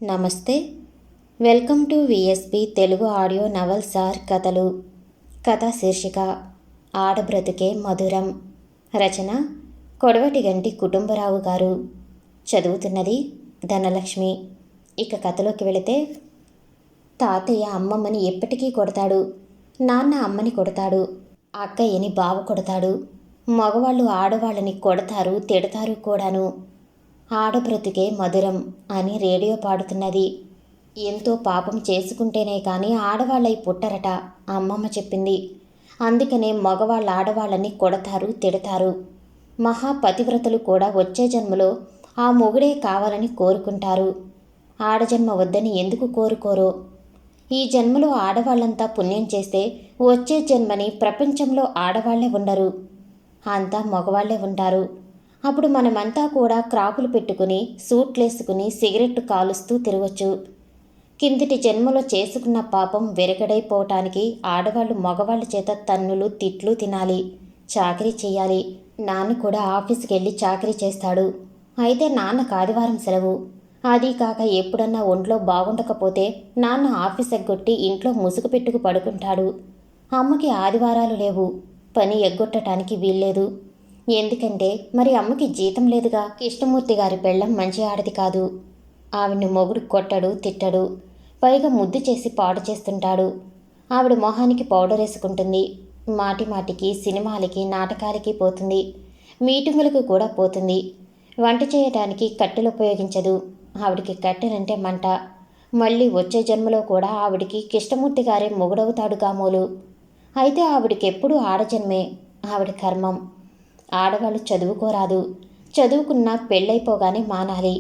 నమస్తే. Welcome to VSB Telugu audio novels or కథలు. కథ శీర్షిక ఆడబ్రతుకే మధురం. రచన కొడవటిగంటి కుటుంబరావు గారు. చదువుతున్నది ధనలక్ష్మి. ఇక కథలోకి వెళితే, తాతయ్య అమ్మమ్మని ఎప్పటికీ కొడతాడు, నాన్న అమ్మని కొడతాడు, అక్కయ్యని బావ కొడతాడు. మగవాళ్ళు ఆడవాళ్ళని కొడతారు, తిడతారు కూడాను. ఆడబ్రతుకే మధురం అని రేడియో పాడుతున్నది. ఎంతో పాపం చేసుకుంటేనే కానీ ఆడవాళ్ళై పుట్టరట అమ్మమ్మ చెప్పింది. అందుకనే మగవాళ్ళ ఆడవాళ్ళని కొడతారు, తిడతారు. మహాపతివ్రతలు కూడా వచ్చే జన్మలో ఆ మొగుడే కావాలని కోరుకుంటారు. ఆడజన్మ వద్దని ఎందుకు కోరుకోరో. ఈ జన్మలో ఆడవాళ్ళంతా పుణ్యం చేస్తే వచ్చే జన్మని ప్రపంచంలో ఆడవాళ్లే ఉండరు, అంతా మగవాళ్లే ఉంటారు. అప్పుడు మనమంతా కూడా క్రాకులు పెట్టుకుని, సూట్లేసుకుని, సిగరెట్టు కాలుస్తూ తిరగచ్చు. కిందటి జన్మలో చేసుకున్న పాపం వెరగడైపోవటానికి ఆడవాళ్ళు మగవాళ్ళ చేత తన్నులు, తిట్లు తినాలి, చాకరీ చేయాలి. నాన్న కూడా ఆఫీస్కి వెళ్ళి చాకరీ చేస్తాడు. అయితే నాన్నకు ఆదివారం సెలవు. అది కాక ఎప్పుడన్నా ఒంట్లో బాగుండకపోతే నాన్న ఆఫీస్ ఎగ్గొట్టి ఇంట్లో ముసుగు పెట్టుకు పడుకుంటాడు. అమ్మకి ఆదివారాలు లేవు, పని ఎగ్గొట్టడానికి వీల్లేదు. ఎందుకంటే మరి అమ్మకి జీతం లేదుగా. కృష్ణమూర్తి గారి పెళ్ళం మంచి ఆడది కాదు. ఆవిడ్ని మొగుడు కొట్టడు, తిట్టడు, పైగా ముద్దు చేసి పాడు చేస్తుంటాడు. ఆవిడ మొహానికి పౌడర్ వేసుకుంటుంది. మాటి మాటికి సినిమాలకి, నాటకాలకి పోతుంది, మీటింగులకు కూడా పోతుంది. వంట చేయటానికి కట్టెలు ఉపయోగించదు. ఆవిడికి కట్టెలంటే మంట. మళ్ళీ వచ్చే జన్మలో కూడా ఆవిడికి కృష్ణమూర్తి గారే మొగుడవుతాడు కామోలు. అయితే ఆవిడికెప్పుడూ ఆడజన్మే. ఆవిడ కర్మం. ఆడవాళ్ళు చదువుకోరాదు, చదువుకున్నా పెళ్ళైపోగానే మానాలి.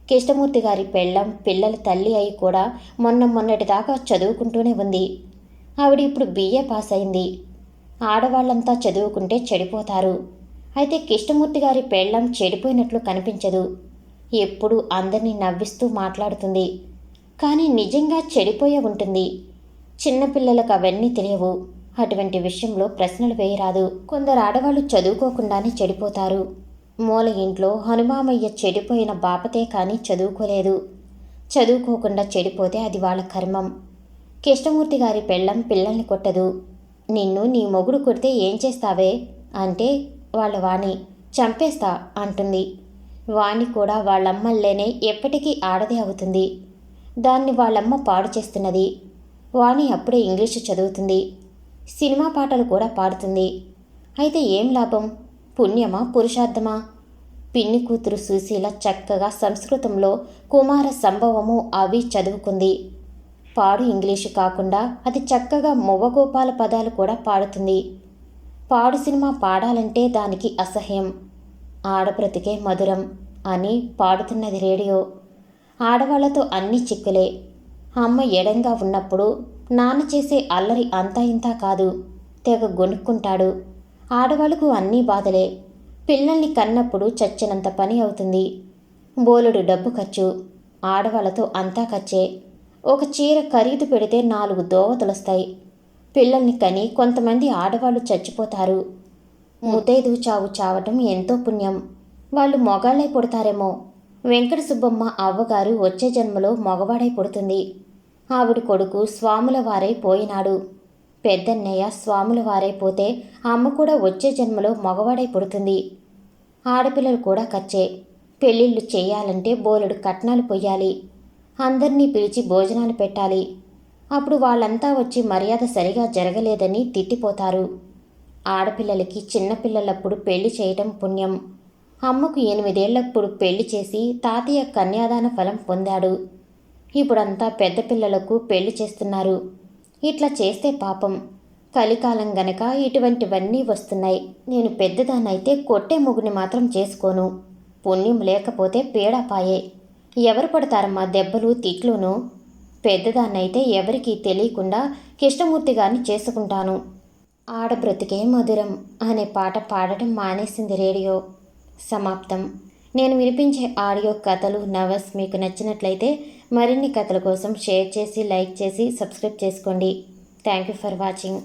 కృష్ణమూర్తి గారి పెళ్ళం పిల్లల తల్లి అయి కూడా మొన్నటిదాకా చదువుకుంటూనే ఉంది. ఆవిడ ఇప్పుడు BA పాస్ అయింది. ఆడవాళ్ళంతా చదువుకుంటే చెడిపోతారు. అయితే కృష్ణమూర్తి గారి పెళ్ళం చెడిపోయినట్లు కనిపించదు. ఎప్పుడు అందరినీ నవ్విస్తూ మాట్లాడుతుంది, కానీ నిజంగా చెడిపోయే ఉంటుంది. చిన్నపిల్లలకు అవన్నీ తెలియవు. అటువంటి విషయంలో ప్రశ్నలు వేయరాదు. కొందరు ఆడవాళ్ళు చదువుకోకుండానే చెడిపోతారు. మూల ఇంట్లో హనుమామయ్య చెడిపోయిన బాపతే కానీ చదువుకోలేదు. చదువుకోకుండా చెడిపోతే అది వాళ్ళ కర్మం. కృష్ణమూర్తి గారి పెళ్ళం పిల్లల్ని కొట్టదు. నిన్ను నీ మొగుడు కొడితే ఏం చేస్తావే అంటే వాళ్ళ వాణి చంపేస్తా అంటుంది. వాణి కూడా వాళ్ళమ్మల్లేనే ఎప్పటికీ ఆడదే అవుతుంది. దాన్ని వాళ్ళమ్మ పాడు చేస్తున్నది. వాణి అప్పుడే ఇంగ్లీషు చదువుతుంది, సినిమా పాటలు కూడా పాడుతుంది. అయితే ఏం లాభం? పుణ్యమా, పురుషార్థమా? పిన్ని కూతురు సుశీల చక్కగా సంస్కృతంలో కుమార సంభవము అవి చదువుకుంది. పాడు ఇంగ్లీషు కాకుండా అది చక్కగా మొవ్వగోపాల పదాలు కూడా పాడుతుంది. పాడు సినిమా పాడాలంటే దానికి అసహ్యం. ఆడబ్రతికే మధురం అని పాడుతున్నది రేడియో. ఆడవాళ్లతో అన్ని చిక్కులే. అమ్మ ఎడంగా ఉన్నప్పుడు నాన్న చేసే అల్లరి అంతా ఇంతా కాదు, తెగ గొనుక్కుంటాడు. ఆడవాళ్ళకు అన్నీ బాధలే. పిల్లల్ని కన్నప్పుడు చచ్చినంత పని అవుతుంది. బోలెడు డబ్బు ఖర్చు. ఆడవాళ్ళతో అంతా ఖర్చే. ఒక చీర ఖరీదు పెడితే 4 దోవతులొస్తాయి. పిల్లల్ని కని కొంతమంది ఆడవాళ్ళు చచ్చిపోతారు. ముతైదు చావు చావటం ఎంతో పుణ్యం. వాళ్ళు మొగాళ్ళై పుడతారేమో. వెంకట సుబ్బమ్మ అవ్వగారు వచ్చే జన్మలో మగవాడై పుడుతుంది. ఆవిడ కొడుకు స్వాముల వారై పోయినాడు. పెద్దన్నయ్య స్వాముల వారై పోతే అమ్మ కూడా వచ్చే జన్మలో మగవాడై పుడుతుంది. ఆడపిల్లలు కూడా ఖర్చే. పెళ్ళిళ్ళు చేయాలంటే బోలెడు కట్నాలు పొయ్యాలి. అందరినీ పిలిచి భోజనాలు పెట్టాలి. అప్పుడు వాళ్ళంతా వచ్చి మర్యాద సరిగా జరగలేదని తిట్టిపోతారు. ఆడపిల్లలకి చిన్నపిల్లలప్పుడు పెళ్లి చేయటం పుణ్యం. అమ్మకు 8 ఏళ్లప్పుడు పెళ్లి చేసి తాతయ్య కన్యాదాన ఫలం పొందాడు. ఇప్పుడంతా పెద్ద పిల్లలకు పెళ్లి చేస్తున్నారు. ఇట్లా చేస్తే పాపం. కలికాలం గనక ఇటువంటివన్నీ వస్తున్నాయి. నేను పెద్దదాన్నైతే కొట్టే మొగుని మాత్రం చేసుకోను. పుణ్యం లేకపోతే పీడాపాయే. ఎవరు పడతారమ్మా దెబ్బలు, తిట్లును? పెద్దదాన్నైతే ఎవరికీ తెలియకుండా కృష్ణమూర్తి గారిని చేసుకుంటాను. ఆడబ్రతికే మధురం అనే పాట పాడటం మానేసింది రేడియో. సమాప్తం. నేను వినిపించే ఆడియో కథలు, నవల్స్ మీకు నచ్చినట్లయితే మరిన్ని కథల కోసం షేర్ చేసి, లైక్ చేసి, సబ్స్క్రైబ్ చేసుకోండి. Thank you for watching.